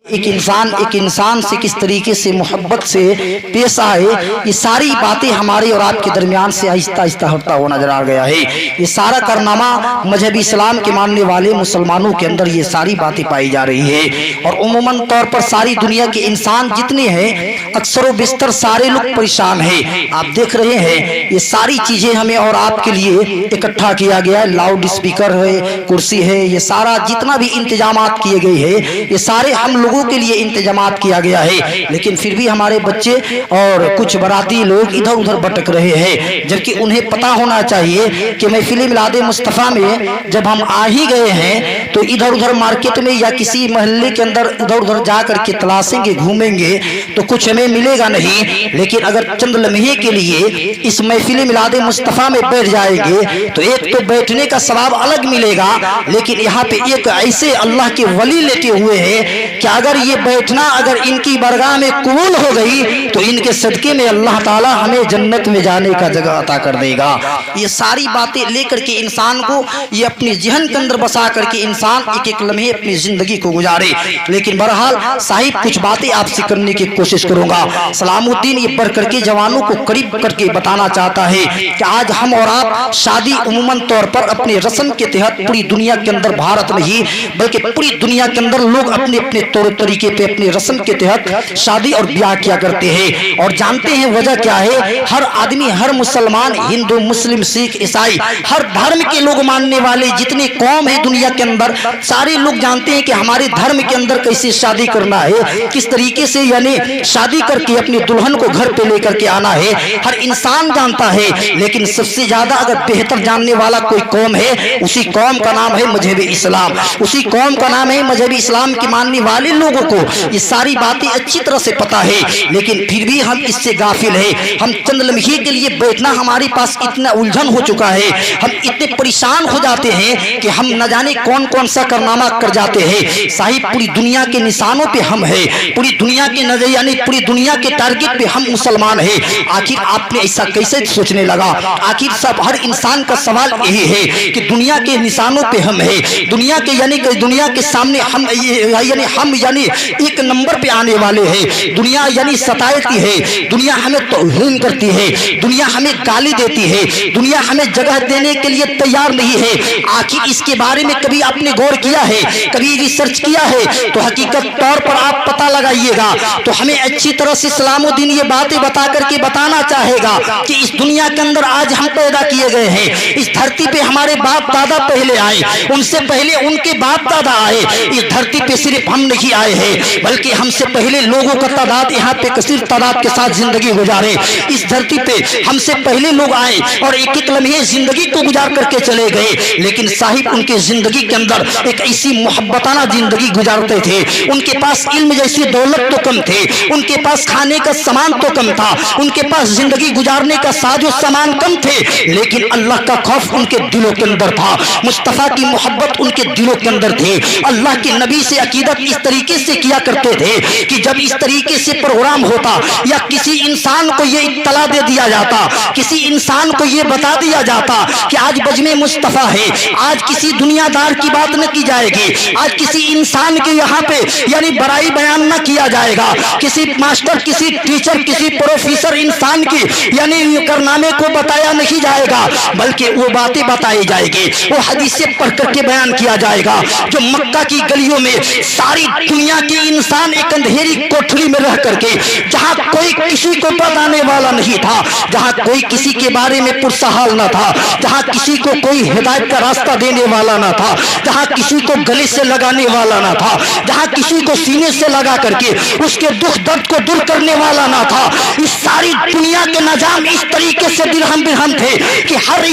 एक इंसान से किस तरीके से मोहब्बत से पेश आए, ये सारी बातें हमारे और आपके दरमियान से आहिस्ता आहिस्ता हटता हुआ नजर आ गया है। ये सारा कारनामा मजहब इस्लाम के मानने वाले मुसलमानों के अंदर ये सारी बातें पाई जा रही है। और उमूमन तौर पर सारी दुनिया के इंसान जितने हैं अक्सर बिस्तर सारे लोग परेशान हैं। आप देख रहे हैं ये सारी चीजें हमें और आपके लिए इकट्ठा किया गया है। लाउड स्पीकर है, कुर्सी है, ये सारा जितना भी इंतजामात किए गए हैं ये सारे हम लोगों के लिए इंतजामात किया गया है। लेकिन फिर भी हमारे बच्चे और कुछ बराती लोग इधर उधर भटक रहे हैं, जबकि उन्हें पता होना चाहिए कि महफिल मिलाद मुस्तफ़ा में जब हम आ ही गए हैं तो इधर उधर मार्केट में या किसी मोहल्ले के अंदर इधर उधर जा करके तलाशेंगे, घूमेंगे तो कुछ हमें मिलेगा नहीं। लेकिन अगर चंद लम्हे के लिए इस महफिल मिलाद मुस्तफ़ा में बैठ जाएंगे तो एक तो बैठने का सवाब अलग मिलेगा, लेकिन यहाँ पे एक ऐसे अल्लाह के वली लेटे हुए हैं कि अगर ये बैठना अगर इनकी बरगाह में कबूल हो गई तो इनके सदके में अल्लाह ताला हमें जन्नत में जाने का जगह अता कर देगा। ये सारी बातें लेकर के इंसान को ये अपने जहन के अंदर बसा करके इंसान एक एक लम्हे अपनी जिंदगी को गुजारे। लेकिन बहरहाल साहिब कुछ बातें आपसे करने की कोशिश करूंगा। सलामुद्दीन ये बढ़ करके जवानों को करीब करके बताना चाहता है कि आज हम और आप शादी उमूमन तौर पर अपने रस्म के तहत पूरी दुनिया के अंदर, भारत नहीं बल्कि पूरी दुनिया के अंदर लोग अपने अपने तौर तरीके पे अपने रस्म के तहत शादी और ब्याह किया करते हैं। और जानते हैं वजह क्या है? हर आदमी, हर मुसलमान, हिंदू, मुस्लिम, सिख, ईसाई, हर धर्म के लोग मानने वाले जितने कौम है दुनिया के अंदर, सारे लोग जानते हैं कि हमारे धर्म के अंदर कैसे शादी करना है, किस तरीके से यानी शादी करके अपनी दुल्हन को घर पे लेकर के आना है, हर इंसान जानता है। लेकिन सबसे ज्यादा अगर बेहतर जानने वाला कोई कौम है, उसी कौम का नाम है मजहब इस्लाम, उसी कौम का नाम है मजहब इस्लाम के मानने वाले लोगों को ये सारी बातें अच्छी तरह से पता है। लेकिन फिर भी हम इससे गाफिल है। हम चंद लम्हे के लिए बैठना हमारे पास इतना उलझन हो चुका है, हम इतने परेशान हो जाते हैं कि हम न जाने कौन कौन सा कारनामा कर जाते हैं। साहिब पूरी दुनिया के निशानों पे हम है, पूरी दुनिया के नजर यानी पूरी दुनिया के टारगेट पे हम मुसलमान है। आखिर आपने ऐसा कैसे सोचने लगा? आखिर सब हर इंसान का सवाल यही है कि दुनिया के निशानों पे हम है, दुनिया के यानी दुनिया के सामने हम यानी एक नंबर पे आने वाले हैं। दुनिया यानी सताती है, दुनिया हमें तौहीन करती है, दुनिया हमें गाली देती है, दुनिया हमें जगह देने के लिए तैयार नहीं है। आखिर इसके बारे में कभी आपने गौर किया है, कभी रिसर्च किया है? तो हकीकत तौर पर आप पता लगाइएगा तो हमें अच्छी तरह से सलामुद्दीन ये बातें बता करके बताना चाहेगा कि इस दुनिया के अंदर आज हम पैदा किए गए हैं। इस धरती पे हमारे बाप दादा पहले आए, उनसे पहले उनके बाप दादा आए। इस धरती पे सिर्फ हम नहीं आए हैं बल्कि हमसे पहले लोगों का तादाद यहाँ पे कसीर तादाद के साथ जिंदगी गुजारे। इस धरती पे हमसे पहले लोग आए और एक एक लम्हे जिंदगी को गुजार करके चले गए। लेकिन साहिब उनके जिंदगी के अंदर एक ऐसी मोहब्बताना जिंदगी गुजारते थे। उनके पास इल्म जैसी दौलत तो कम थे, उनके पास खाने का सामान तो कम था, उनके पास जिंदगी गुजारने का साजो सामान कम थे, लेकिन अल्लाह का खौफ उनके दिलों के अंदर था, मुस्तफा की मोहब्बत उनके दिलों के अंदर थी। अल्लाह के नबी से अकीदत इस तरीके से किया करते थे कि जब इस तरीके से प्रोग्राम होता या किसी इंसान को ये इत्तला दे दिया जाता, किसी इंसान को ये बता दिया जाता कि आज बजमे मुस्तफा है, आज किसी दुनियादार की बात न की जाएगी, आज किसी इंसान के यहाँ पे यानी बड़ाई बयान न किया जाएगा, किसी मास्टर, किसी टीचर, किसी प्रोफेसर इंसान की यानी कारनामे को बताया नहीं जाएगा, बल्कि वो बातें बताई जाएगी, वो हदीसें पढ़ करके बयान किया जाएगा। जो मक्का की गलियों में सारी दुनिया के इंसान एक अंधेरी कोठरी में रह करके, जहां कोई किसी को बताने वाला नहीं था, जहां कोई किसी के बारे में पुरसहाल न था, जहां किसी को कोई हिदायत का रास्ता देने वाला न था, जहां किसी को गले से लगाने वाला न था, जहां किसी को सीने से लगा करके उसके दुख दर्द को दूर करने वाला न था। इस सारी दुनिया के निजाम इस तरीके से दिरहम बिरहम थे कि हर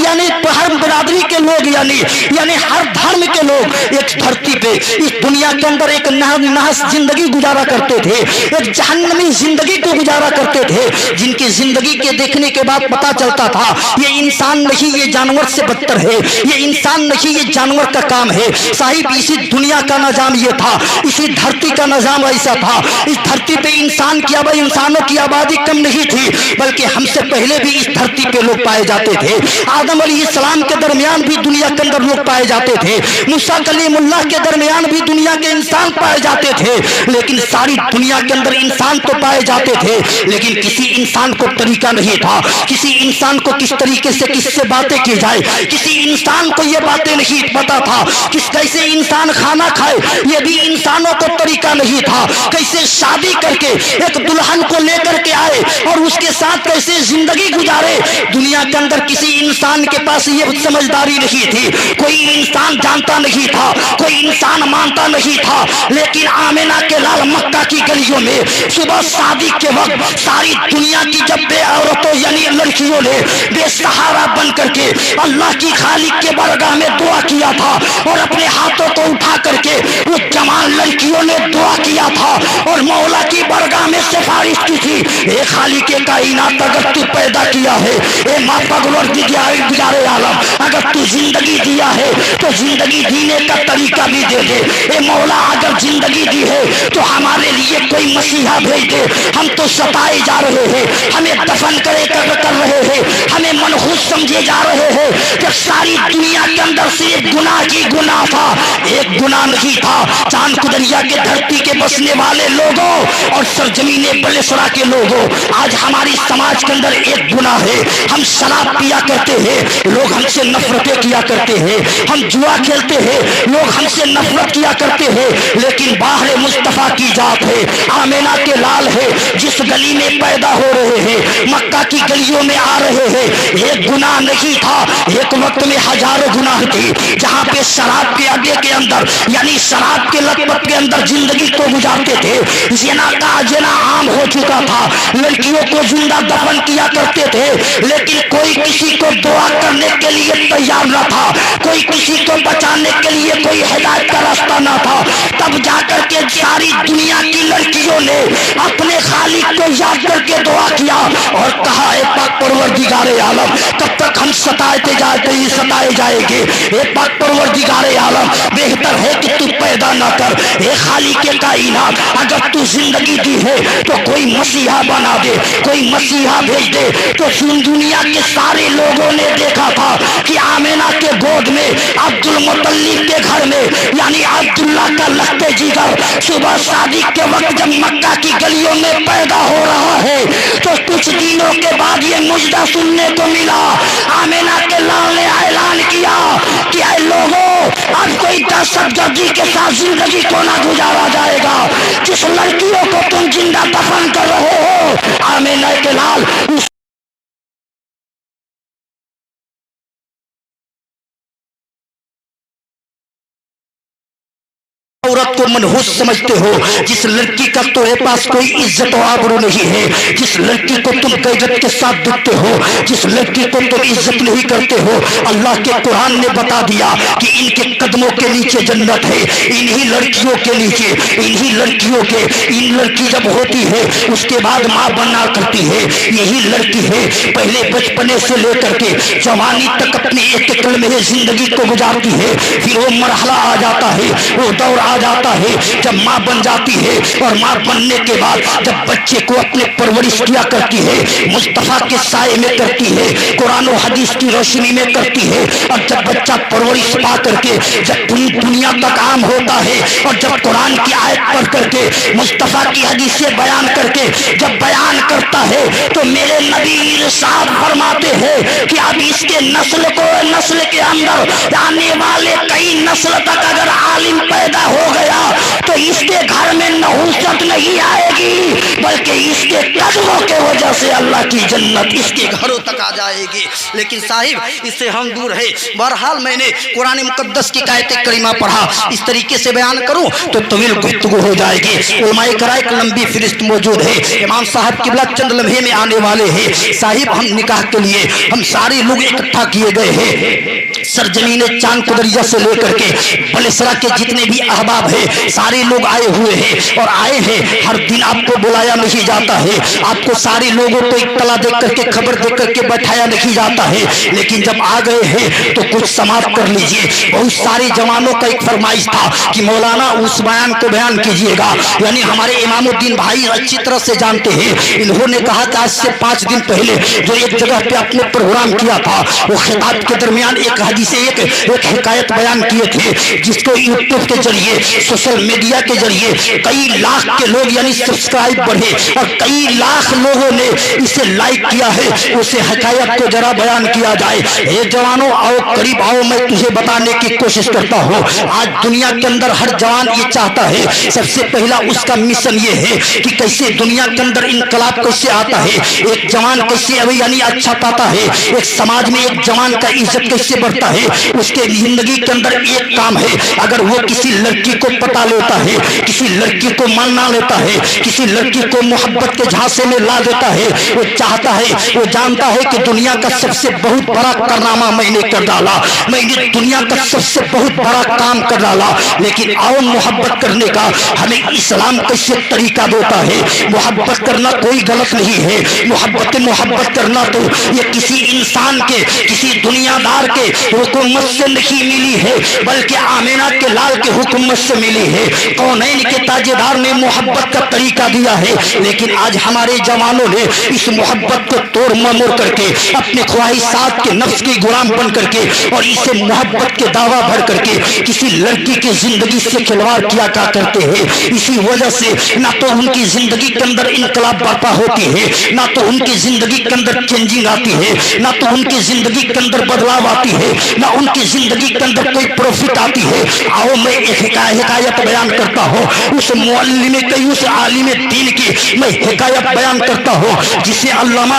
बिरादरी के लोग यानी हर धर्म के लोग एक धरती पे इस दुनिया के अंदर एक नहस जिंदगी गुजारा करते थे, एक जहन्नमी जिंदगी को गुजारा करते थे, जिनकी जिंदगी के देखने के बाद पता चलता था ये इंसान नहीं, ये जानवर से बदतर है, ये इंसान नहीं, ये जानवर का काम है। साहिब इसी दुनिया का निजाम ये था, इसी धरती का निजाम ऐसा था। इस धरती पे इंसानों की आबादी कम नहीं थी, बल्कि हमसे पहले भी इस धरती पे लोग पाए जाते थे। आदम अलैहिस्सलाम के दरमियान भी दुनिया के अंदर लोग पाए जाते थे, मूसा कलीमुल्लाह के दरमियान भी दुनिया के इंसान पाए जाते جاتے تھے, لیکن ساری دنیا کے اندر انسان تو پائے جاتے تھے, لیکن کسی انسان کو طریقہ نہیں تھا, کسی انسان کو کس طریقے سے کس سے باتیں کی جائے, کسی انسان کو یہ باتیں نہیں پتا تھا, کس کیسے انسان کھانا کھائے یہ بھی انسانوں کو طریقہ نہیں تھا, کیسے شادی کر کے ایک دلہن کو لے کر کے آئے اور اس کے ساتھ کیسے زندگی گزارے. دنیا کے اندر کسی انسان کے پاس یہ سمجھداری نہیں تھی, کوئی انسان جانتا نہیں تھا, کوئی انسان مانتا نہیں تھا. لیکن آمنہ کے لال مکہ کی گلیوں میں صبح شادی کے وقت ساری دنیا کی جب بے عورتوں یعنی لڑکیوں نے بے سہارا بن کر کے اللہ کی خالق کے بارگاہ میں دعا کیا تھا اور اپنے ہاتھوں کو اٹھا کر کے وہ جوان لڑکیوں نے دعا کیا تھا اور مولا کی بارگاہ میں سفارش کی تھی, اے خالق کائنات اگر تو پیدا کیا ہے, اے ماں پروردگار عالم اگر تو زندگی دیا ہے تو زندگی جینے کا طریقہ بھی دے دے. اے مولا اگر زندگی دی ہے تو ہمارے لیے کوئی مسیحا بھیج دے, ہم تو ستائے جا رہے ہیں, ہمیں دفن کر رہے ہیں, ہمیں منحوس سمجھے جا رہے ہیں. کہ ساری دنیا کے اندر سے ایک گناہ ہی گناہ تھا, ایک گناہ نہیں تھا. چاند کو دریا کے دھرتی کے بسنے والے لوگوں اور سرزمین بلسرا کے لوگوں, آج ہماری سماج کے اندر ایک گناہ ہے, ہم شراب پیا کرتے ہیں, لوگ ہم سے نفرتیں کیا کرتے ہیں, ہم جوا کھیلتے ہیں, لوگ ہم سے نفرت کیا کرتے ہیں. لیکن باہر مصطفیٰ کی ذات ہے, آمنہ کے لال ہے, جس گلی میں پیدا ہو رہے ہیں, مکہ کی گلیوں میں آ رہے ہیں, ایک گناہ نہیں تھا. ایک وقت میں ہزاروں گناہ تھی, جہاں پہ شراب کے اڈے کے اندر یعنی شراب کے لت پت کے اندر زندگی کو گزارتے تھے. زنا کا زنا عام ہو چکا تھا, لڑکیوں کو زندہ دفن کیا کرتے تھے, لیکن کوئی کسی کو دعا کرنے کے لیے تیار نہ تھا, کوئی کسی کو بچانے کے لیے کوئی ہدایت کا راستہ نہ تھا. تب جا کر کے ساری دنیا کی لڑکیوں نے اپنے خالق کو یاد کر کے دعا کیا اور کہا, اے پاک پروردگار عالم کب تک ہم ستائے جائیں گے, اے پاک پروردگار عالم بہتر ہے کہ تو پیدا نہ کر. اے خالق کائنات اگر تو زندگی دی ہے تو کوئی مسیحا بنا دے, کوئی مسیحا بھیج دے. تو دنیا کے سارے لوگوں نے دیکھا تھا کہ آمنہ کے گود میں عبد المطلب کے گھر میں یعنی عبداللہ کا لخت جگر صبح شادی کے وقت جب مکہ کی گلیوں میں پیدا ہو رہا ہے تو کچھ دنوں کے بعد یہ مجدہ سننے کو ملا. آمنہ کے لال نے اعلان کیا کہ اے لوگوں, اب کوئی دہشت گردی کے ساتھ زندگی کو نہ گزارا جائے گا. جس لڑکیوں کو تم زندہ دفن کر رہے ہو, آمنہ کے لال عورت کو منحوس سمجھتے ہو, جس لڑکی کا تمہارے پاس کوئی عزت و آبرو نہیں ہے, جس لڑکی کو تم غیرت کے ساتھ دکھتے ہو, جس لڑکی کو تم عزت نہیں کرتے ہو, اللہ کے قرآن نے بتا دیا کہ ان کے قدموں کے نیچے جنت ہے, انہی لڑکیوں کے نیچے, انہی لڑکیوں کے. ان لڑکی جب ہوتی ہے اس کے بعد ماں بننا کرتی ہے, یہی لڑکی ہے پہلے بچپنے سے لے کر کے جوانی تک اپنی ایک لمحے زندگی کو گزارتی ہے, پھر وہ مرحلہ آ جاتا ہے, وہ دور آ جاتا ہے جب ماں بن جاتی ہے, اور ماں بننے کے بعد جب بچے کو اپنے پرورش کیا کرتی ہے, مصطفیٰ کے سائے میں کرتی ہے, قرآن و حدیث کی روشنی میں کرتی ہے, اور جب بچہ پرورش پا کر کے جب پوری دنیا تک عام ہوتا ہے, اور جب قرآن کی آیت پڑھ کر کے مصطفیٰ کی حدیثیں بیان کر کے جب بیان کرتا ہے تو میرے نبی ارشاد فرماتے ہیں کہ اب اس کے نسل کے اندر آنے والے کئی نسل تک اگر عالم پیدا ہو گیا تو اس کے گھر میں نحوست نہیں آئے گی, بلکہ اس کے قدموں کے وجہ سے اللہ کی جنت اس کے گھروں تک آ جائے گی. لیکن صاحب اس سے ہم دور ہے. بہرحال میں نے قرآن مقدس کی آیت کریمہ پڑھا, اس طریقے سے بیان کروں تو طویل گفتگو ہو جائے گی. علماء کرام ایک لمبی فہرست موجود ہے, امام صاحب قبلہ چند لمحے میں آنے والے ہیں. صاحب ہم نکاح کے لیے ہم سارے لوگ اکٹھا کیے گئے ہیں, سرزمین چاند کو دریا سے لے کر کے بلسرا کے جتنے بھی احباب ہیں سارے لوگ آئے ہوئے ہیں, اور آئے ہیں ہر دن آپ کو بلایا बताया नहीं जाता है, आपको सारे लोगों को इत्तला देख करके खबर देख करके बैठाया नहीं जाता है, लेकिन जब आ गए हैं तो कुछ समाप्त कर लीजिए। बहुत सारे जवानों का एक फरमाइश था कि मौलाना उस बयान को बयान कीजिएगा, यानी हमारे इमामुद्दीन भाई अच्छी तरह से जानते हैं। इन्होंने कहा कि आज से 5 दिन पहले जो एक जगह पे आपने प्रोग्राम किया था, वो खिताब के दरमियान एक हदीस एक हिकायत बयान किए थे, जिसको यूट्यूब के जरिए सोशल मीडिया के जरिए कई लाख के लोग यानी सब्सक्राइब बढ़े और कई लाख लोगों ने इसे लाइक किया है। उसे हिकायत को जरा बयान किया जाए। ए जवानों आओ करीब आओ, मैं तुझे बताने की कोशिश करता हूँ। आज दुनिया के अंदर हर जवान ये चाहता है, सबसे पहला उसका मिशन ये है कि कैसे दुनिया के अंदर इनकलाब कैसे आता है, एक जवान कैसे अभी यानी अच्छा पाता है, एक समाज में एक जवान का इज्जत कैसे बढ़ता है। उसके जिंदगी के अंदर एक काम है, अगर वो किसी लड़की को पटा लेता है, किसी लड़की को मानना लेता है, किसी लड़की को मोहब्बत के झांसे में ला देता है, वो चाहता है, वो जानता है कि दुनिया का सबसे बहुत बड़ा कारनामा मैंने कर डाला, मैंने दुनिया का सबसे बहुत बड़ा काम कर डाला। लेकिन आओ मोहब्बत करने का हमें इस्लाम कैसे तरीका देता है। मोहब्बत करना कोई गलत नहीं है, मोहब्बत करना तो ये किसी इंसान के, किसी दुनियादार के हुकूमत से नहीं मिली है, बल्कि आमिना के लाल के हुकूमत से मिली है। कौनैन के ताजेदार ने मोहब्बत का तरीका दिया है। लेकिन आज हमारे जवानों ने इस मोहब्बत को तोड़ ममोड़ करके अपने ख्वाहिशात के नफ्स की गुलाम बन करके और इसे मोहब्बत के दावा भर करके किसी लड़की की जिंदगी से खिलवाड़ किया क्या करते हैं। इसी वजह से ना तो उनकी जिंदगी के अंदर इनकलाब बर्पा होती है, ना तो उनकी जिंदगी के अंदर चेंजिंग आती है, ना तो उनकी जिंदगी के अंदर बदलाव आती है, ना उनकी जिंदगी के अंदर कोई प्रॉफिट आती है। आओ मैं एक हिकायत बयान करता हूँ, उस मुअल्लिम की, उस आलिम दीन की मैं हिकायत बयान करता हूँ, जिसे अल्लामा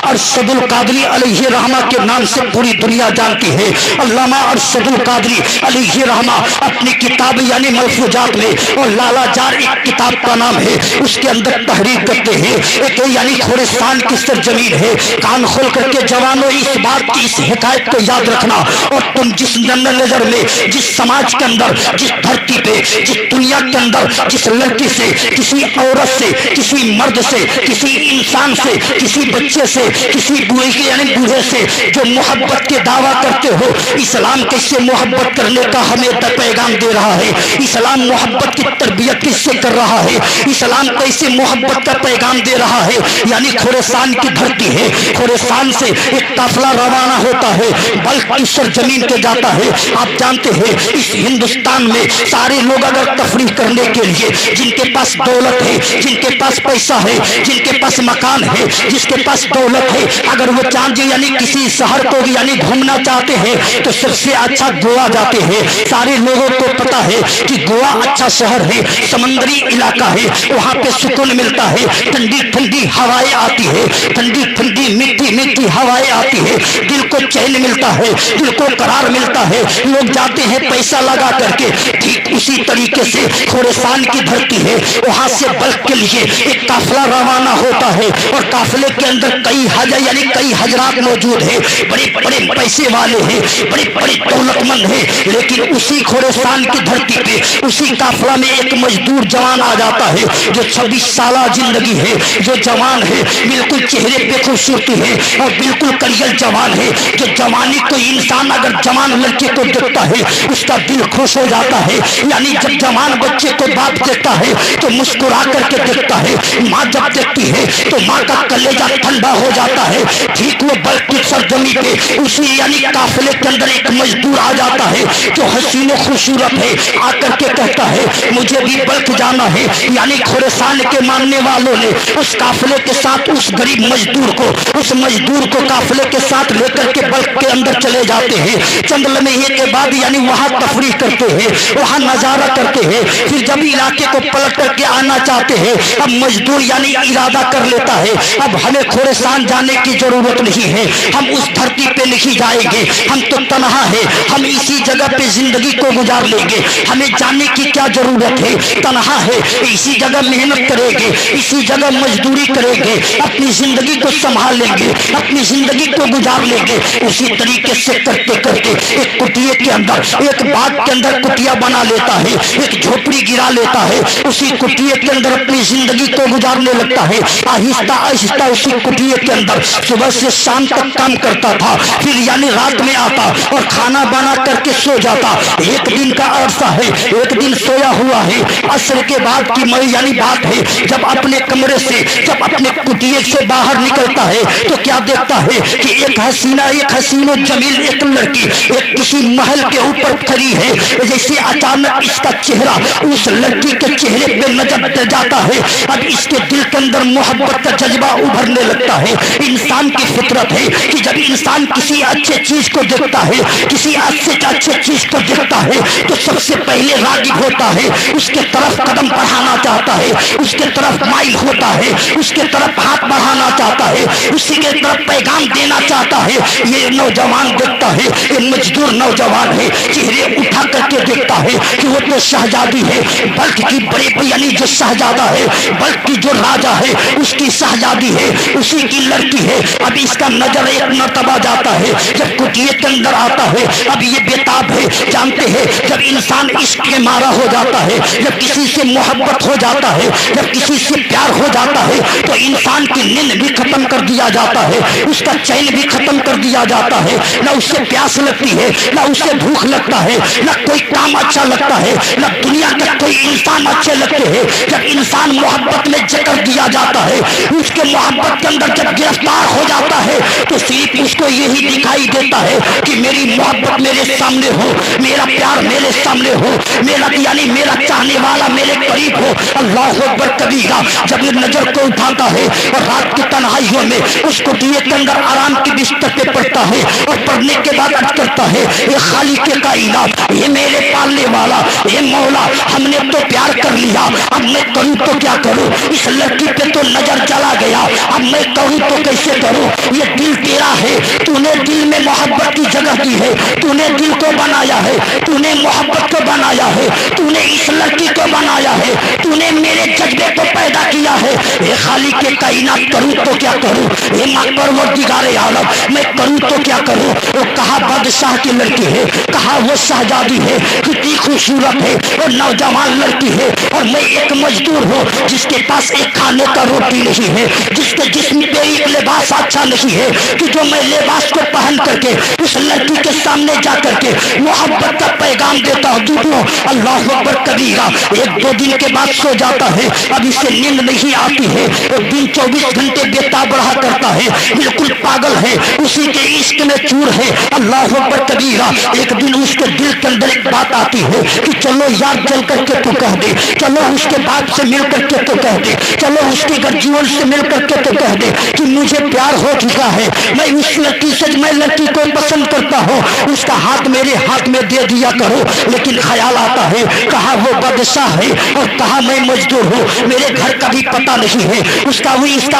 अरशदुल कादरी अलैहि रहमा के नाम से पूरी दुनिया जानती है। अल्लामा अरशदुल कादरी अलैहि रहमा अपनी किताब यानी मलफूजात में, और लाला जार एक किताब का नाम है, उसके अंदर तहरीर करते हैं एक यानी खुरासान की सरजमीन है। कान खोल करके जवानों इस बात की, इस हिकायत को याद रखना। और तुम जिस नजर में, जिस समाज के अंदर, जिस धरती पे, जिस दुनिया के अंदर जिस लड़की से, किसी औरत से, किसी मर्द से, किसी इंसान से, किसी बच्चे से, किसी बूढ़े के यानी बूढ़े से जो मोहब्बत के दावा करते हो, इस्लाम कैसे मोहब्बत करने का हमें पैगाम दे रहा है। इस्लाम मोहब्बत की तरबियत किससे कर रहा है, इस्लाम कैसे मोहब्बत का पैगाम दे रहा है। यानी खुरासान की धरती है, खुरासान से एक काफिला रवाना होता है, बल्क की सरजमीन पे जाता है। आप जानते हैं इस हिंदुस्तान में सारे लोग अगर तफरीह करने के लिए, जिनके पास दौलत है, जिनके पास पैसा है, जिनके पास मकान है, जिसके पास दौलत है, अगर वो चांद यानी किसी शहर को यानी घूमना चाहते हैं तो सबसे अच्छा गोवा जाते हैं। सारे लोगों को पता है कि गोवा अच्छा शहर है, समंदरी इलाका है, वहाँ पे सुकून मिलता है, ठंडी ठंडी हवाएं आती है, ठंडी ठंडी मीठी मीठी हवाएं आती है, दिल को चैन मिलता है, दिल को करार मिलता है, लोग जाते हैं पैसा लगा करके। ठीक उसी तरीके से खुरासान की धरती है, वहाँ से बल्क के लिए एक काफिला रवाना होता है, और काफिले के अंदर कई हजर यानी कई हजरात मौजूद है, बड़े बड़े पैसे वाले हैं, बड़े बड़े दौलतमंद हैं। लेकिन उसी खुरासान की धरती पे उसी काफिला में एक मजदूर जवान आ जाता है, जो 26 साल जिंदगी है, जो जवान है, बिल्कुल चेहरे पे खूबसूरती है और बिल्कुल करियल जवान है। जो जवानी को इंसान अगर जवान लड़के को देखता है उसका दिल खुश हो जाता है। यानी जब जवान बच्चे को बाप देखता है तो मुस्कुरा करके देखता है, माँ जब देखती है तो माँ का कलेजा ठंडा हो जाता है। ठीक वो बल्क की सरजमी पे उसी यानी काफिले के अंदर एक मजदूर आ जाता है जो हसीन खूबसूरत है, आकर के कहता है मुझे भी बल्क जाना है। यानी खुरासान के मानने वालों ने उस काफिले के साथ उस गरीब मजदूर को, उस मजदूर को काफिले के साथ लेकर के बल्क के अंदर चले जाते हैं। चंद लम्हे के बाद यानी वहां तफरीह करते हैं, वहां नजारा करते हैं। फिर जब इलाके को पलट करके आना चाहते हैं, अब मजदूर यानी इरादा कर लेता है अब हमें खुरासान जाने की जरूरत नहीं है, हम उस धरती पे नहीं जाएंगे, हम तो तन्हा है, हम इसी जगह पे जिंदगी को गुजार लेंगे, हमें जाने की क्या जरूरत है, तन्हा है, इसी जगह मेहनत करेंगे, इसी जगह मजदूरी करेंगे, अपनी जिंदगी को संभाल लेंगे, अपनी जिंदगी को गुजार लेंगे। उसी तरीके से करते करते एक कुटिया के अंदर, एक बाग के अंदर कुटिया बना लेता है, एक झोपड़ी गिरा लेता है, उसी कुटिया के अंदर अपनी अपनी जिंदगी को गुजारने लगता है। आहिस्ता आहिस्ता उसी कुटिया के अंदर सुबह से शाम तक काम करता था, फिर यानी रात में आता और खाना बना करके सो जाता। एक दिन का अरसा है, एक दिन सोया हुआ है, असर के बाद की यानी बात है, जब अपने कमरे से, जब अपने कुटिया से बाहर निकलता है तो क्या देखता है कि एक हसीनो जमील एक लड़की एक किसी महल के ऊपर खड़ी है। जैसे अचानक इसका चेहरा उस लड़की के चेहरे पे नजर जाता है, अब इसके दिल के अंदर मोहब्बत का जज्बा उभरने लगता है। इंसान की फितरत है कि जब इंसान किसी अच्छे चीज को देखता है, किसी अच्छे चीज को देखता है तो सबसे पहले रागिब होता है, उसके तरफ कदम बढ़ाना चाहता है, उसके तरफ माइल होता है, उसके तरफ हाथ बढ़ाना चाहता है, उसी के तरफ पैगाम देना चाहता है। ये नौजवान देखता है, ये मजदूर नौजवान है, चेहरे उठा करके देखता है कि वो तो शहजादी है, बल्कि की बड़े यानी जो शहजादा है, बल्कि जो राजा है उसकी शहजादी है, उसी की लड़की है। अब इसका नजर एक मर्तबा जाता है, जब कुटिया के अंदर आता है, अब ये बेताब है। जानते हैं जब इंसान इश्क के मारा हो जाता है, जब किसी से मोहब्बत हो जाता है, जब किसी से प्यार हो जाता है तो इंसान की नींद भी खत्म कर दिया जाता है, उसका चैन भी खत्म कर दिया जाता है, न उससे प्यास लगती है, न उससे भूख लगता है, न कोई काम अच्छा लगता है, न दुनिया के कोई इंसान अच्छे लगते हैं। जब इंसान मोहब्बत में जकड़ दिया जाता है, उसके मोहब्बत के अंदर जब गिरफ्तार हो जाता है तो सिर्फ उसको यही दिखाई देता है कि मेरी मोहब्बत मेरे सामने हो, मेरा प्यार मेरे सामने हो, मेरा यानी मेरा चाहने वाला मेरे करीब हो। अल्लाह अकबर कबीरा। जब ये नजर को उठाता है और रात की तन्हाइयों में उस कुटिया के अंदर आराम के बिस्तर पे पड़ता है और पढ़ने के बाद अर्ज करता है, ये खालिक के कायनात, ये मेरे पालने वाला, ये मौला, हमने तो प्यार कर लिया, अब मैं करूं तो क्या करूं, इस लड़की पे तो नजर चला गया, अब मैं करूं तो कैसे करूं, ये दिल तेरा है, तूने दिल में मोहब्बत की जगह दी है, तूने दिल को बनाया है, तूने मोहब्बत को बनाया है, तूने इस लड़की को बनाया है, तूने मेरे जज्बे को पैदा किया है। ये खालिक के कायनात, करूं तो क्या करूं, ये परवरदिगारे आलम, मैं करूं तो क्या करूं। वो कहा बादशाह की लड़की है, कहा वो शहजादी है, कितनी खूबसूरत है, वो नौजवान लड़की है, और मैं एक मजदूर हूँ जिसके पास एक खाने का रोटी नहीं है, जिसके जिस्म पे एक लिबास अच्छा नहीं है कि जो मैं लिबास को पहन करके उस लड़की के सामने जा करके मोहब्बत का पैगाम देता हूँ। दूसरों अल्लाह अकबर कबीरा। एक दो दिन के बाद सो जाता है, अब इसे नींद नहीं आती है, वो दिन 24 घंटे बेताब रहा करता है, बिल्कुल पागल है, उसी के इश्क में चूर है। अल्लाह अकबर कबीरा। एक दिन उसके दिल के अंदर एक बात आती है कि चलो यार चल करके तो कह दे, चलो उसके बाप से मिल करके तो कह दे, चलो उसके घर जीवन से मिल करके तो कह दे कि मुझे प्यार हो चुका है, मैं उस लड़की से, मैं लड़की को पसंद करता हूँ, उसका हाथ मेरे हाथ में दे दिया करो। लेकिन ख्याल आता है, कहा वो बादशाह है और कहा मैं मजदूर हूँ, मेरे घर का भी पता नहीं है, उसका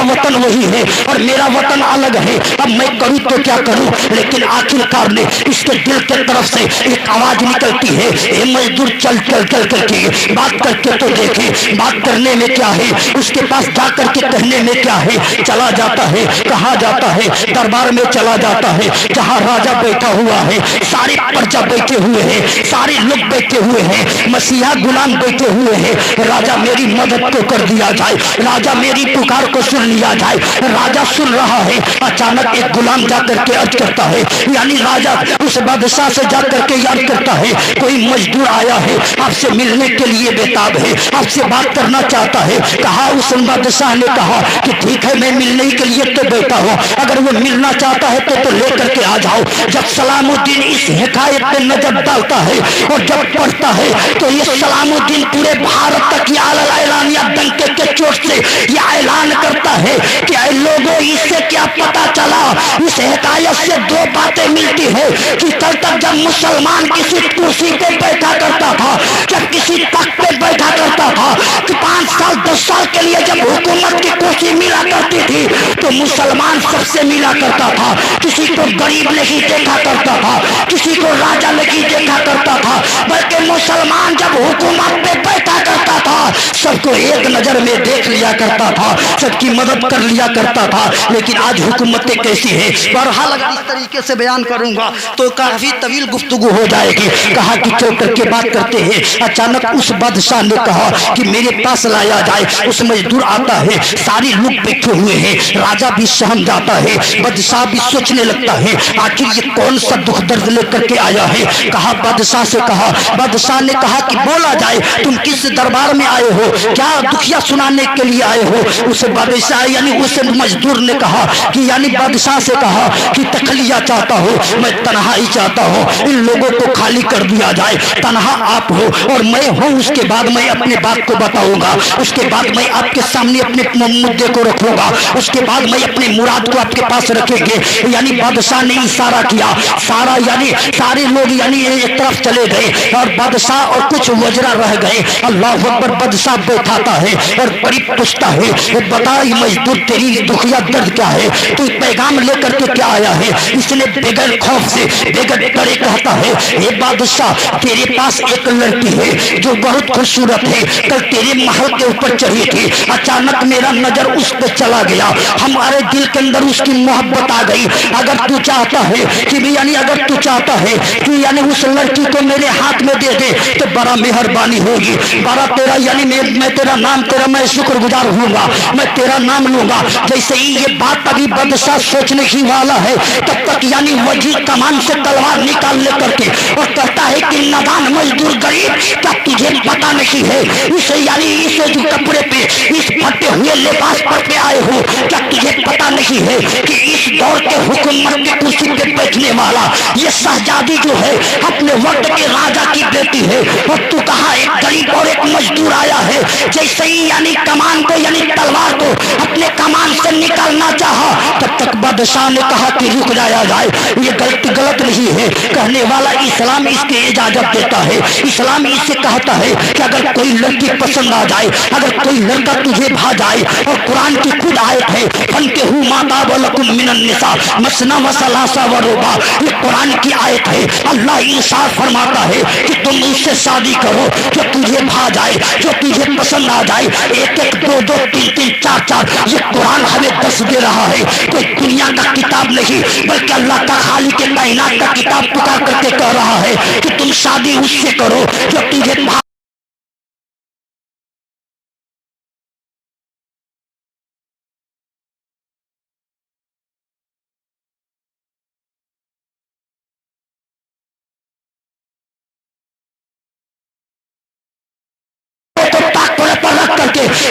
वतन वही है और मेरा वतन अलग है, अब मैं करूँ तो क्या करूँ। लेकिन आखिरकार ने इसके दिल के तरफ से एक आवाज निकलती है, ये मजदूर चल चल चल करके बात करके तो देखे, बात करने में क्या है, उसके पास जा करके कहने में क्या है। चला जाता है, कहा जाता है, दरबार में चला जाता है जहाँ राजा बैठा हुआ है, सारे प्रजा बैठे हुए हैं, सारे लोग बैठे हुए हैं, मसीहा गुलाम बैठे हुए हैं। राजा मेरी मदद को कर दिया जाए, राजा मेरी पुकार को सुन लिया जाए। राजा सुन रहा है, अचानक एक गुलाम जा करके अर्ज करता है, यानी राजा उस बादशाह से जा करके याद करता है, कोई मजदूर आया है, आपसे मिलने के लिए बेताब है, आपसे बात करना चाहता है। कहा उस बादशाह ने कहा कि ठीक है, मैं मिलने के लिए तो बैठा हूँ, अगर वो मिलना चाहता है तो लेकर के आ जाओ। जब सलामुद्दीन इस हिकायत पे नजर डालता है और जब पढ़ता है तो ये सलामुद्दीन पूरे भारत तक ऐलानिया डंके के चोट से यह ऐलान करता है कि लोगों इससे क्या पता चला। इस हिकायत से दो बातें मिलती है कि कल तक जब मुसलमान किसी कुर्सी पे बैठा करता था, जब किसी तख्त पे बैठा करता था, कि 5 साल 10 साल के लिए जब हुकूमत की कुर्सी मिला करती थी तो मुसलमान सबसे मिला करता था, किसी को गरीब नहीं देखा करता था, किसी को राजा नहीं देखा करता था, बल्कि मुसलमान जब हुकूमत पे बैठा करता था सबको एक नजर में देख लिया करता था, सबकी मदद कर लिया करता था। लेकिन आज हुकूमतें कैसी है। बहरहाल अगर इस तरीके से बयान करूंगा तो काफी तवील गुफ्तगू हो जाएगी। कहा कि चल करके बात करते हैं। अचानक उस बादशाह ने कहा कि मेरे पास लाया जाए। उस मजदूर आता है, सारे लोग बैठे हुए हैं, राजा भी सहम जाता है, बादशाह भी सोचने लगता है आखिर ये कौन सा दुख दर्द लेकर के आया है। कहा बादशाह से कहा, बादशाह ने कहा कि बोला जाए तुम किस दरबार में आए हो, क्या दुखिया सुनाने के लिए आए हो। उस बादशाह यानी उस मजदूर ने कहा कि यानी बादशाह से कहा कि तखलिया चाहता हो, मैं तन्हाई चाहता हूँ, इन लोगों को खाली कर दिया जाए, तन्हा आप हो और मैं हूँ, उसके बाद मैं अपने बात को बताऊंगा, उसके बाद मैं आपके सामने अपने मुद्दे को रखूंगा, उसके बाद मैं अपने मुराद को आपके पास रखेंगे। यानी बादशाह ने इशारा किया, सारा यानी सारे लोग यानी एक तरफ चले गए और बादशाह और कुछ वजरा रह गए। अल्लाह अकबर। बादशाह बैठाता है और बड़ी पूछता है बता मजदूर तेरी दुखिया दर्द क्या है, तू पैगाम लेकर के क्या आया है। इसने बगैर खौफ से बगैर डरे कहता है हे बादशाह तेरे पास एक लड़की है जो बहुत खूबसूरत है, कल तेरे महल के ऊपर चढ़ी थी, अचानक मेरा नजर उस पर चला गया, हमारे दिल के अंदर उसकी मोहब्बत आ गई। अगर तू चाहता है कि यानी अगर तू चाहता है कि यानी उस लड़की को मेरे हाथ में दे दे तो बड़ा मेहरबानी होगी, बड़ा तेरा यानी मैं तेरा नाम तेरा मैं शुक्रगुजार होऊंगा, मैं तेरा नाम लूंगा। जैसे ही ये बात अभी बादशाह सोचने ही वाला है तब तक यानी वजीर कमान से तलवार निकाल ले करके और कहता है कि नादान मजदूर गरीब, क्या तुझे पता नहीं है इसे यानी इस कपड़े पे इस फटे हुए लिबास पर पे आए हो, क्या तुझे पता नहीं है कि इस दौर के हुकूमत की कुर्सी पे बैठने वाला ये शहजादी जो है अपने वक्त के राजा की बेटी है और तू कहा एक गरीब और एक मजदूर आया है। जैसे ही यानी कमान को यानी तलवार को अपने कमान से निकालना चाहा तब तक बादशाह ने कहा कि रुक जाया जाए, ये गलत नहीं है, कहने वाला इस्लाम इसकी इजाजत देता है। इस्लाम इससे कहता है कि अगर कोई लड़की पसंद आ जाए, अगर कोई लड़का तुझे भा जाए, और कुरान की खुद आयत है फनके हु माता बलकुम मिनन निसा मसना वसलासा व रुबा, ये कुरान की आयत है। अल्लाह इंसाफ फरमाता है कि तुम उससे शादी करो जो तुझे भा जाए, जो तुझे पसंद आ जाए, एक एक दो दो तीन तीन चार चार, ये कुरान हमें दस दे रहा है। कोई दुनिया का किताब नहीं बल्कि अल्लाह का खाली के कायनात का किताब पुकार करके कह रहा है कि तुम शादी उससे करो जो तुझे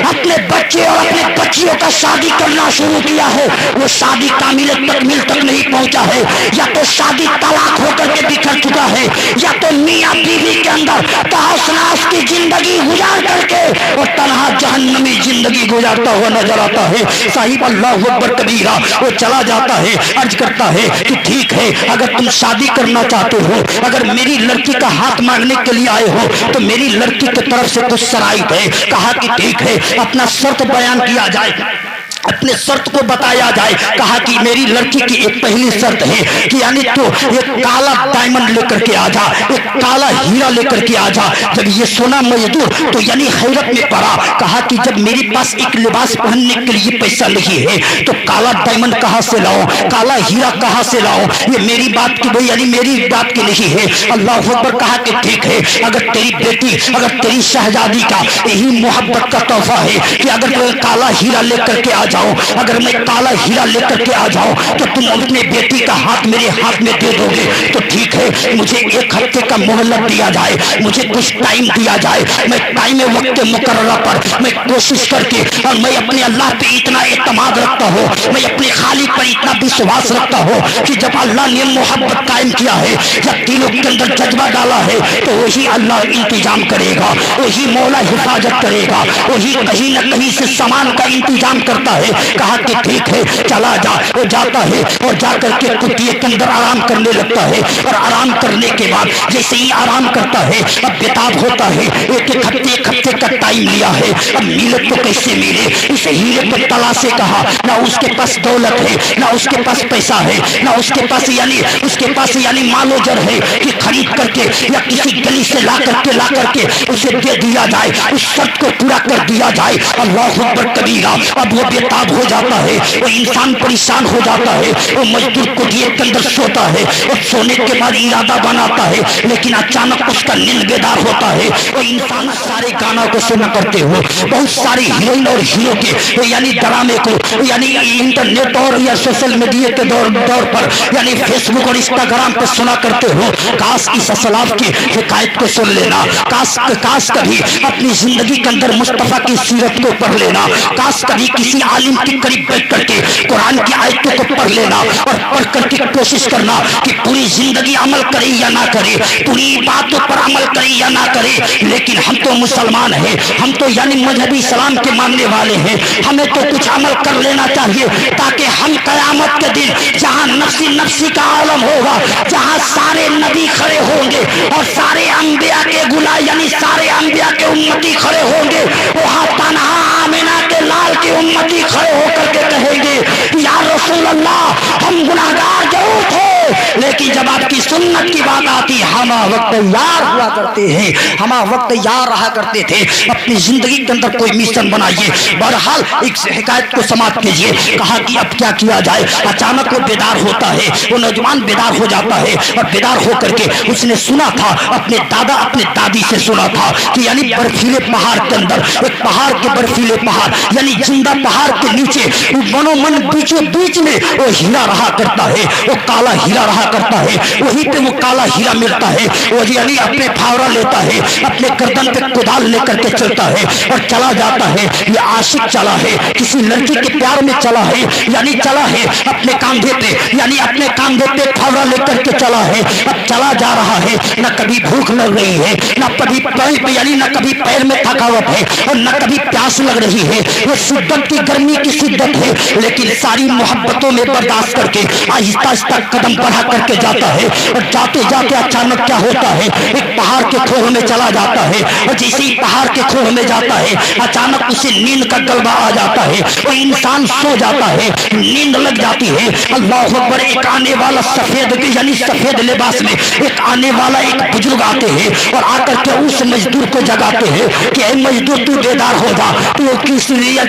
अपने बच्चे और अपने बच्चियों का शादी करना शुरू किया है। वो शादी कामिल तकमील तक नहीं पहुंचा है, या तो शादी तलाक होकर के बिखर चुका है, या तो मियाँ बीवी के अंदर तहस नहस की जिंदगी गुजार करके और तनहा जहन्नमी जिंदगी गुजारता हुआ नजर आता है। साहिब अल्लाह अकबर कबीरा, वो चला जाता है, अर्ज करता है कि ठीक है अगर तुम शादी करना चाहते हो, अगर मेरी लड़की का हाथ मांगने के लिए आए हो तो मेरी लड़की की तरफ से कुछ शराइत है। कहा कि ठीक है अपना शर्त बयान किया जाए, अपने शर्त को बताया जाए। कहा कि मेरी लड़की की एक पहली शर्त है कि यानी तो एक काला डायमंड लेकर के आ जा, एक काला हीरा लेकर के आ जा। जब ये सुना मजदूर तो यानी हैरत में पड़ा। कहा कि जब मेरे पास एक लिबास पहनने के लिए पैसा नहीं है तो काला डायमंड कहाँ से लाऊं, काला हीरा कहाँ से लाऊं, ये मेरी बात की भाई यानी मेरी बात की नहीं है। अल्लाह अकबर। कहा कि ठीक है अगर तेरी बेटी अगर तेरी शहजादी का यही मोहब्बत का तोहफा है कि अगर मैं काला हीरा लेकर के आ जाऊं, अगर मैं काला हीरा लेकर के आ जाऊं तो तुम अपने बेटी का हाथ मेरे हाथ में दे दोगे तो ठीक है, मुझे एक हफ्ते का मोहलत दिया जाए, मुझे कुछ टाइम दिया जाए, मैं टाइम वक्त मुकर्रर पर मैं कोशिश करके और मैं अपने अल्लाह पे इतना एतमाद रखता हूँ, मैं अपने खालिक पर इतना विश्वास रखता हूँ कि जब अल्लाह ने मोहब्बत कायम किया है, जब दिलों के अंदर जज्बा डाला है तो वही अल्लाह इंतजाम करेगा, वही मौला हिफाजत करेगा, वही कहीं न कहीं से सामान का इंतजाम करता है। कहा कि ठीक है चला जा। वो जाता है और जाकर के कुटिया के अंदर आराम करने लगता है और आराम करने के बाद जैसे ही आराम करता है अब बेताब होता है, एक हफ्ते का टाइम लिया है, अब मिले तो कैसे मिले। इस हीरे पर तलाशे कहा ना उसके पास दौलत है, ना उसके पास पैसा है, ना उसके पास यानी मालो जर है कि खरीद करके या किसी गली से ला करके उसे दे दिया जाए, उस शर्त को पूरा कर दिया जाए। अल्लाह अकबर कबीरा। अब वो बेताब हो जाता है, वो इंसान परेशान हो जाता है, वो मजदूर कुटिया के अंदर सोता है और सोने के बाद इरादा बनाता है, लेकिन अचानक उसका नींद बेदार होता है। वो इंसान सारे गाना को सुना करते हो, बहुत सारी हीरोइन और हीरो के यानी ड्रामे को यानी इंटरनेट और या सोशल मीडिया के दौर पर यानी फेसबुक और इंस्टाग्राम पे सुना करते हो। काश इस असलाफ की हिकायत को सुन लेना, काश कभी अपनी जिंदगी के अंदर मुस्तफा की सीरत को पढ़ लेना, काश कभी किसी आलिम के करीब बैठ करके कुरान की आयतों को पढ़ लेना और पढ़ करके कोशिश करना कि पूरी जिंदगी अमल करे या ना करे, पूरी बातों पर अमल करे या ना करे। लेकिन हम तो मुसलमान हैं, हम तो यानी मजहबी इस्लाम के मानने वाले हैं, हमें तो कुछ अमल कर लेना चाहिए ताकि हम कयामत के दिन जहां नफ्सी नफ्सी का आलम होगा, जहां सारे नबी खड़े होंगे और सारे अंबिया के गुलाम यानी सारे अंबिया के उम्मती खड़े होंगे, वहां तन्हा आमिना के लाल के उम्मती खड़े होकर के कहेंगे या रसूल अल्लाह हम गुनाहगार जरूर थे, लेकिन जब आपकी सुन्नत की बात आती हम वक्त तैयार हुआ करते हैं, हम वक्त तैयार रहा करते थे। अपनी जिंदगी के अंदर कोई मिशन बनाइए। बहरहाल एक हिकायत को समाप्त कीजिए। कहा कि अब क्या किया जाए। अचानक वो बेदार होता है, वो नौजवान बेदार हो जाता है और बेदार होकर के उसने सुना था, अपने दादा अपने दादी से सुना था कि यानी बर्फीले पहाड़ के अंदर एक पहाड़ के बर्फीले पहाड़ यानी जिंदा पहाड़ के नीचे मनोमन बीचों बीच में वो हीरा रहा करता है, वो काला हीरा रहा करता है, वहीं पे वो काला हीरा मिलता है। वो यानी अपने फावड़ा लेता है, अपने गर्दन पे कुदाल लेकर के चलता है और चला जाता है। ये आशिक चला है, किसी लड़की के प्यार में चला है, यानी चला है अपने कांधे पे यानी अपने कांधे पे फावड़ा लेकर के चला है। अब चला जा रहा है, न कभी भूख लग रही है, न कभी पैर पे यानी न कभी पैर में थकावट है और न कभी प्यास लग रही है। वो शिद्दत की गर्मी की शिद्दत है, लेकिन सारी मोहब्बतों में बर्दाश्त करके आहिस्ता आहिस्ता कदम बढ़ा करके जाता है और जाते जाते अचानक क्या होता है, एक पहाड़ के खोह में चला जाता है और जैसे ही पहाड़ के खोह में जाता है अचानक उसे नींद का गलबा आ जाता है। वो इंसान सो जाता है, नींद लग जाती है। अल्लाह अकबर। एक आने वाला सफेद यानी सफेद लिबास में एक आने वाला एक बुजुर्ग आते हैं और आकर के उस मजदूर को जगाते हैं कि ऐ मजदूर तू बेदार हो जा, तू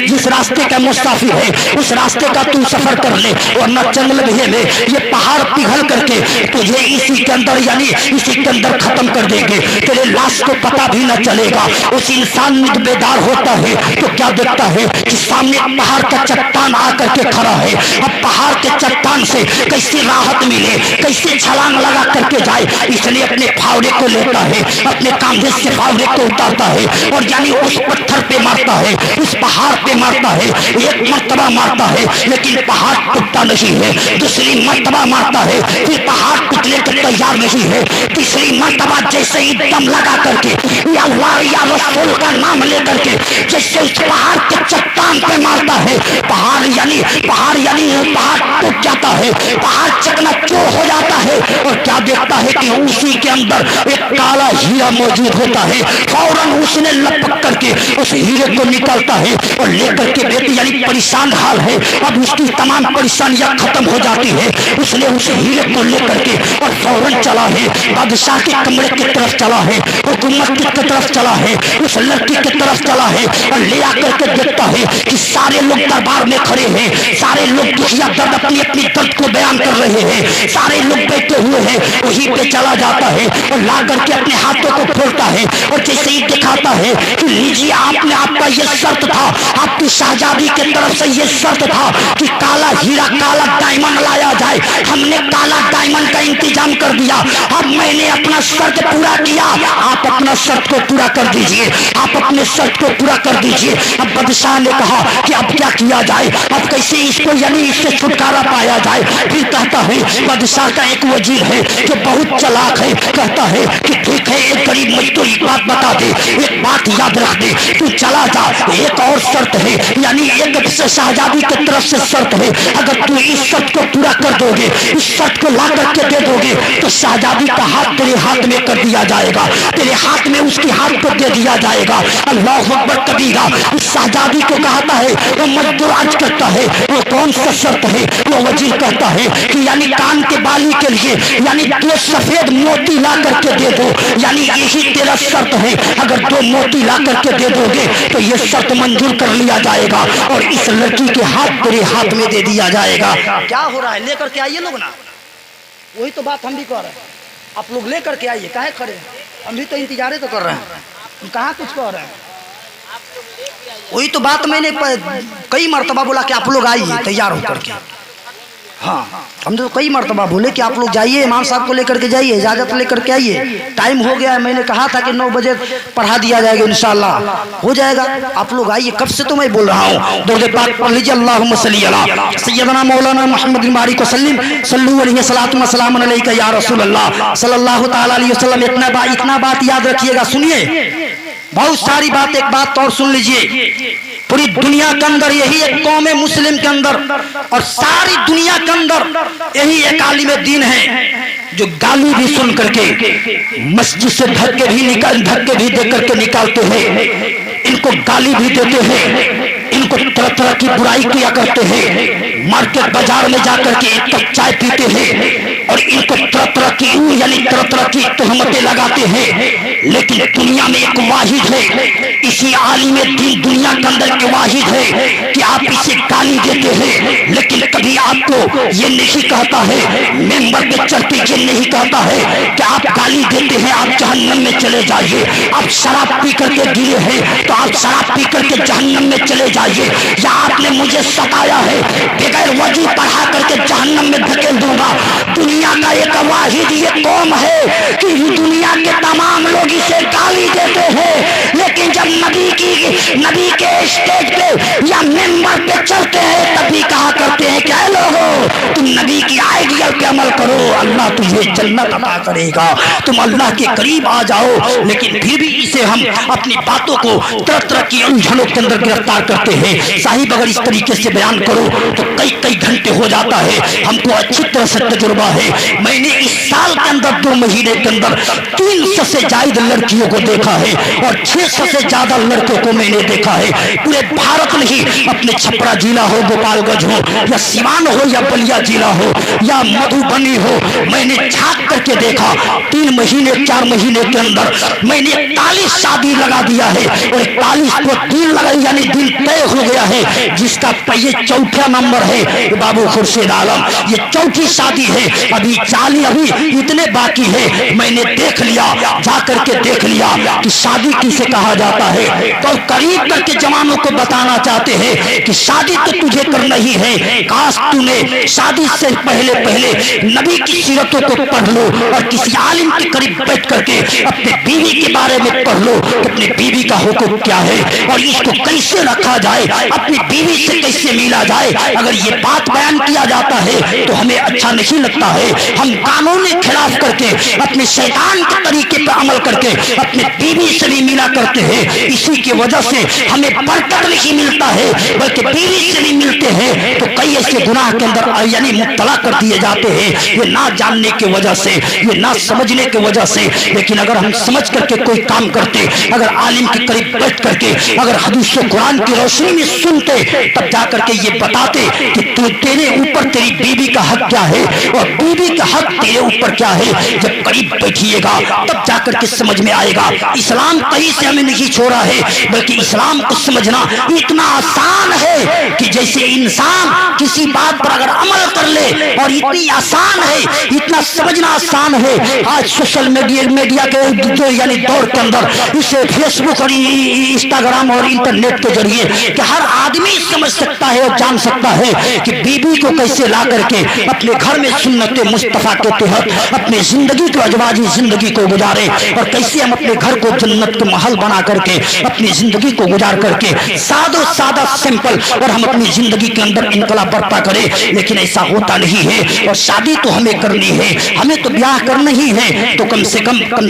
जिस रास्ते का मुसाफिर है उस रास्ते का तू सफर कर ले वरना जंगल में ये पहाड़ पिघल करके तुझे इसी के अंदर यानी इसी के अंदर खत्म कर देंगे, तेरे लाश को पता भी न चलेगा। उस इंसान में बेदार होता है तो क्या देखता है कि सामने पहाड़ का चट्टान आकर के खड़ा है। अब पहाड़ के चट्टान से कैसे राहत मिले, कैसे छलांग लगा करके जाए, इसलिए अपने फावड़े को लेता है, अपने कांधे से फावड़े को उतारता है और यानी उस पत्थर पे मारता है, उस पहाड़ पे मारता है। एक मर्तबा मारता है लेकिन पहाड़ टूटता नहीं है, दूसरी मर्तबा मारता है फिर पहाड़ टूटने के तैयार नहीं है, तीसरी मर्तबा जैसे ही दम लगा करके या अल्लाह या रसूल का नाम लेकर के जैसे उस पहाड़ के चट्टान पे मारता है, पहाड़ यानी पहाड़ टूट जाता है, पहाड़ चकनाचूर हो जाता है और क्या देखता है कि उसी के अंदर एक काला हीरा मौजूद होता है। फौरन उसने लपक करके उस हीरे को निकालता है और लेकर के बेटी यानी परेशान हाल है, अब उसकी तमाम परेशानियां खत्म हो जाती है। उसने उस हीरे को लेकर के और फौरन चला है, बादशाह के कमरे की तरफ चला है, हुकूमत की तरफ चला है, उस लड़की की तरफ चला है और ले आकर के देखता है कि सारे लोग दरबार में खड़े हैं, सारे लोग दुखिया दर्द अपनी अपनी दर्द को बयान कर रहे हैं, सारे लोग बैठे हुए हैं। वहीं पे चला जाता है और ला करके अपने हाथों को खोलता है और जैसे ही दिखाता है कि लीजिए आपने आपका ये शर्त था, आपकी शाहजादी की तरफ से ये शर्त था कि काला हीरा काला डायमंड लाया जाए, हमने काला डायमंड का इंतजाम कर दिया, अब मैंने अपना शर्त पूरा किया, आप अपना शर्त को पूरा कर दीजिए, आप अपने शर्त को पूरा कर दीजिए। अब बादशाह ने कहा कि अब क्या किया जाए, अब कैसे इसको यानी इससे छुटकारा पाया जाए। फिर कहता है बादशाह का एक वजीर है जो बहुत चालाक है, कहता है कि ठीक है एक गरीब मजदूर एक बात बता दे, एक बात याद रख दे, तू चला जा, एक और शर्त है यानी एक शाहजादी की तरफ से शर्त है, अगर तू इस शर्त को पूरा कर दोगे, इस शर्त को ला करके दे दोगे तो शाहजादी का हाथ तेरे हाथ में कर दिया जाएगा, तेरे हाथ में उसके हाथ को दे दिया जाएगा। अल्लाह अकबर कबीरा। उस शाहजादी को कहता है, वो मजदूर अर्ज करता है वो कौन सा शर्त है, वो वजीर कहता है कि यानी कान के बाली के लिए यानी दो सफेद मोती ला कर کر کے دے دو، یعنی یہی تیرا شرط ہے، اگر 2 موتی لا کر کے دے دو گے تو یہ شرط منظور کر لیا جائے گا اور اس لڑکی کے ہاتھ تیرے ہاتھ میں دے دیا جائے گا۔ کیا ہو رہا ہے؟ لے کر کے آئیے لوگ نا، وہی تو بات ہم بھی کر رہے ہیں، آپ لوگ لے کر کے آئیے، کاہے کھڑے ہیں؟ ہم بھی تو انتظارے تو کر رہے ہیں، ہم کہاں کچھ کر رہے ہیں؟ وہی تو بات میں نے کئی مرتبہ بولا کہ آپ لوگ آئیے تیار ہو کر کے، ہاں ہم تو کئی مرتبہ بولے کہ آپ لوگ جائیے، امام صاحب کو لے کر کے جائیے، اجازت لے کر کے آئیے، ٹائم ہو گیا ہے، میں نے کہا تھا کہ 9 بجے پڑھا دیا جائے گا، انشاءاللہ ہو جائے گا، آپ لوگ آئیے، کب سے تو میں بول رہا ہوں۔ درود پاک پڑھ لیجیے، اللہم صلی علی سیدنا مولانا محمد بارک وسلم، صلو علیہ الصلوۃ والسلام علیک یا رسول اللہ صلی اللہ تعالی علیہ وسلم۔ اتنا بات یاد رکھیے گا، سنیے بہت ساری بات، ایک بات اور سن لیجیے، پوری دنیا کے اندر یہی ایک قوم مسلم کے اندر اور ساری دنیا کے اندر یہی ایک عالم دین ہے جو گالی بھی سن کر کے مسجد سے دھکے بھی دے کر کے نکالتے ہیں، ان کو گالی بھی دیتے ہیں، ان کو طرح طرح کی برائی کیا کرتے ہیں، مارکیٹ بازار میں جا کر کے ایک کپ چائے پیتے ہیں اور ان کو طرح کی تہمتیں لگاتے ہیں، لیکن دنیا میں ایک واحد ہے، اسی عالم دین دنیا کے اندر ایک واحد ہے کہ آپ اسے گالی دیتے ہیں لیکن کبھی آپ کو یہ نہیں کہتا ہے، ممبر پہ چڑھ کے یہ نہیں کہتا ہے کہ آپ گالی دیتے ہیں آپ جہنم میں چلے جائیے، آپ شراب پی کر کے گرے ہیں تو آپ شراب پی کر کے جہنم میں چلے جائیے، یا آپ نے مجھے ستایا ہے بغیر وضو پڑھا کر کے جہنم میں دھکیل دوں گا۔ دنیا کا ایک واحد یہ قوم ہے کہ دنیا کے تمام لوگ اسے گالی دیتے ہیں، لیکن جب نبی کے اسٹیج پہ یا ممبر پہ چلتے ہیں تبھی کہا کرتے ہیں کہ اے لوگو تم نبی کی آئیڈیل پہ عمل کرو، اللہ تمہیں جنت عطا کرے گا، تم اللہ کے قریب آ جاؤ، لیکن پھر بھی اسے ہم اپنی باتوں کو طرح کی الجھنوں کے اندر گرفتار کرتے ہیں۔ صاحب اگر اس طریقے سے بیان کرو تو کئی گھنٹے ہو جاتا ہے، ہم کو اچھی طرح سے تجربہ ہے، میں نے اس سال کے اندر 2 مہینے کے اندر 300 سے زائد لڑکیوں کو دیکھا ہے اور 600 سے زیادہ لڑکوں کو میں نے دیکھا ہے، پورے بھارت میں ہی، اپنے چھپرا ضلع ہو، گوپال گنج ہو یا سیوان ہو یا بلیا ضلع ہو یا مدھوبنی ہو، میں نے جھانک کر کے دیکھا 3 مہینے 4 مہینے کے اندر میں نے 41 شادی لگا دیا ہے اور 41 کو دن لگائی، یعنی دن طے ہو گیا ہے، جس کا یہ 4تھا نمبر ہے بابو خورشید عالم، یہ 4تھی شادی ہے، ابھی 40 ابھی اتنے باقی ہے، میں نے دیکھ لیا، جا کر کے دیکھ لیا کہ شادی کسے کہا جاتا ہے، تو قریب کر کے جوانوں کو بتانا چاہتے ہیں کہ شادی تو تجھے کرنا ہی ہے، کاش تو نے شادی سے پہلے نبی کی سیرتوں کو پڑھ لو اور کسی عالم کے قریب بیٹھ کر کے اپنے بیوی کے بارے میں پڑھ لو کہ اپنے بیوی کا حقوق کیا ہے اور اس کو کیسے رکھا جائے، اپنی بیوی سے کیسے ملا جائے۔ اگر یہ بات بیان کیا جاتا ہے تو ہمیں اچھا نہیں لگتا ہے، ہم قانون کے خلاف کر کے اپنے شیطان کے طریقے پر عمل کر کے اپنے بیوی سے بھی ملا کرتے ہیں، اسی کی وجہ سے ہمیں برکت نہیں ملتا ہے بلکہ بیوی سے بھی ملتے ہیں تو کئی ایسے گناہ کے اندر یعنی مبتلا کر دیے جاتے ہیں، یہ نہ جاننے کی وجہ سے، یہ نہ سمجھنے کی وجہ سے۔ لیکن اگر ہم سمجھ کر کے کوئی کام کرتے، اگر عالم کے قریب بیٹھ کر کے اگر حدیث و قرآن کی روشنی میں سنتے، تب جا کر کے یہ بتاتے کہ تیرے اوپر تیری بیوی کا حق کیا ہے اور بیوی کا حق تیرے اوپر کیا ہے، جب قریب بیٹھیے گا تب جا کر کے سمجھ میں آئے گا۔ اسلام کہیں سے ہمیں نہیں چھوڑا ہے بلکہ اسلام کو سمجھنا اتنا آسان ہے کہ جیسے انسان کسی بات پر اگر عمل کر لے، اور اتنی آسان ہے، اتنا سمجھنا آسان ہے۔ آج سوشل میڈیا کے جو یعنی دور کے اندر اسے فیس بک اور انسٹاگرام اور انٹرنیٹ کے ذریعے کہ ہر آدمی سمجھ سکتا ہے اور جان سکتا ہے کہ بیوی کو کیسے لا کر کے اپنے گھر میں سنت مصطفیٰ کے تحت اپنے زندگی کو ازواجی زندگی کو گزارے اور کیسے ہم اپنے گھر کو جنت کا محل بنا کر کے اپنی زندگی کو گزار کر کے سادہ سمپل اور ہم اپنی زندگی کے اندر انقلاب برپا کرے۔ لیکن ایسا ہوتا نہیں ہے، اور شادی تو ہمیں کرنی ہے، ہمیں تو بیاہ کرنا ہی ہے، تو کم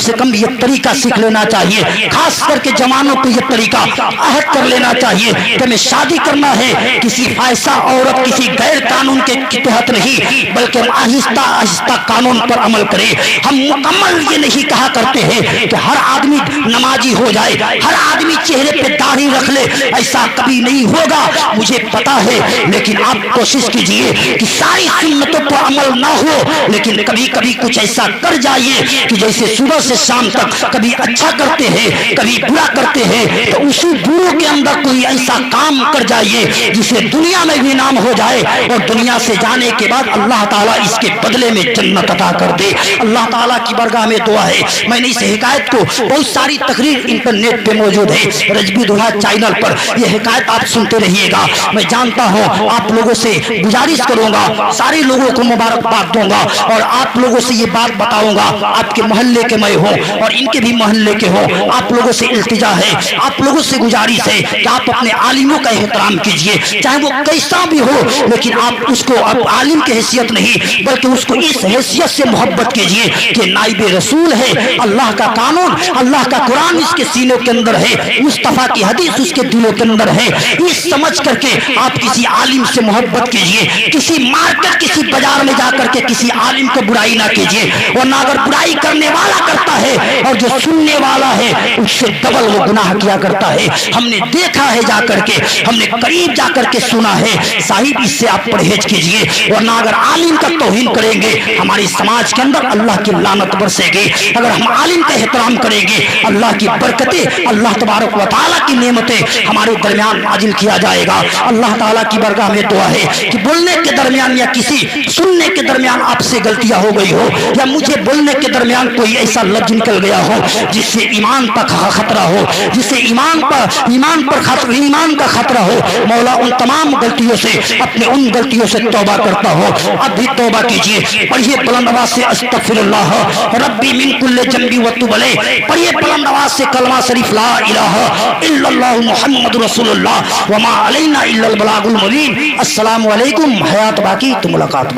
سے کم یہ طریقہ سیکھ لینا چاہیے، خاص کر کے جوانوں کو یہ طریقہ عہد کر لینا چاہیے کہ ہمیں شادی کرنا ہے کسی فائسہ عورت کسی غیر قانون کے تحت نہیں بلکہ ہم آہستہ قانون پر عمل کریں۔ ہم مکمل یہ نہیں کہا کرتے ہیں کہ ہر آدمی نمازی ہو جائے، ہر آدمی چہرے پہ داڑھی رکھ لے، ایسا کبھی نہیں ہوگا۔ مجھے پتا पता है, लेकिन आप कोशिश कीजिए कि सारी सुन्नतों पर अमल ना हो, लेकिन कभी कभी कुछ ऐसा कर जाइए कि जैसे सुबह से शाम तक कभी अच्छा करते हैं कभी बुरा करते हैं, तो उसी बुरे के अंदर कोई ऐसा काम कर जाइए जिसे दुनिया में भी नाम हो जाए और दुनिया से जाने के बाद अल्लाह ताला इसके बदले में जन्नत अता कर दे। अल्लाह ताला की बरगाह में दुआ है। मैंने इस हिकायत को, बहुत सारी तकरीर इंटरनेट पे मौजूद है, रजबी दुल्हा चैनल पर यह हिकायत आप सुनते रहिएगा। मैं जानता हूँ आप लोगों से गुजारिश करूंगा, सारे लोगों को मुबारकबाद दूंगा और आप लोगों से ये बात बताऊंगा, आपके मोहल्ले के मैं हूँ और इनके भी मोहल्ले के हो, आप लोगों से इल्तिजा है, आप लोगों से गुजारिश है कि आप अपने आलिमों का एहतराम कीजिए, चाहे वो कैसा भी हो, लेकिन आप उसको आप आलिम की हैसियत नहीं बल्कि उसको इस हैसियत से मोहब्बत कीजिए कि नाइब रसूल है, अल्लाह का कानून, अल्लाह का कुरान इसके सीनों के अंदर है, मुस्तफा की हदीस उसके दिलों के अंदर है। इस समझ करके आप किसी आलिम से मोहब्बत कीजिए, किसी मार्केट किसी बाजार में जाकर के किसी आलिम को बुराई ना कीजिए, वरना अगर बुराई करने वाला करता है और जो सुनने वाला है उससे डबल वो गुनाह किया करता है। हमने देखा है जाकर के, हमने करीब जाकर के सुना है। साहिब इससे आप परहेज कीजिए, वरना अगर आलिम का तौहीन करेंगे हमारी समाज के अंदर अल्लाह की लानत बरसेगी। अगर हम आलिम का एहतराम करेंगे अल्लाह की बरकतें, अल्लाह तबारक व तआला की नेमतें हमारे दरमियान नाजिल किया जाएगा। अल्लाह ताला की बरगाह में दुआ है कि बोलने के दरमियान या किसी सुनने के दरमियान आपसे गलतियां हो गई हो या मुझे बोलने के दरमियान कोई ऐसा लफ्ज निकल गया हो जिससे ईमान पर खतरा हो, जिससे ईमान का खतरा हो, मौला उन तमाम गलतियों से, अपने उन गलतियों से तौबा करता हो। अब भी तौबा कीजिए, पढ़िए बुलंद आवाज से अस्तगफिरुल्लाह रब्बी मिन कुल्लि जंबी व तुब अलैह, पढ़िए बुलंद आवाज से कलमा शरीफ ला इलाहा इल्लल्लाहु मुहम्मदुर रसूलुल्लाह व मा अलैना इल्लल बलागुल मुबीन। अस्सलामु अलैकुम, हयात बाकी तो मुलाकात बाकी।